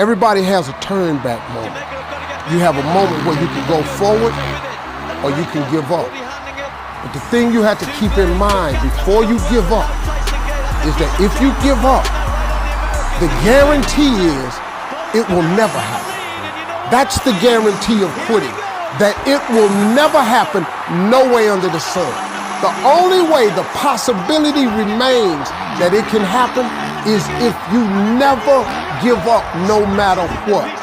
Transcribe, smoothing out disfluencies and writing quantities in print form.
Everybody has a turn back moment. You have a moment where you can go forward or you can give up. But the thing you have to keep in mind before you give up is that if you give up, the guarantee is it will never happen. That's the guarantee of quitting, that it will never happen no way under the sun. The only way the possibility remains that it can happen is if you never give up no matter what.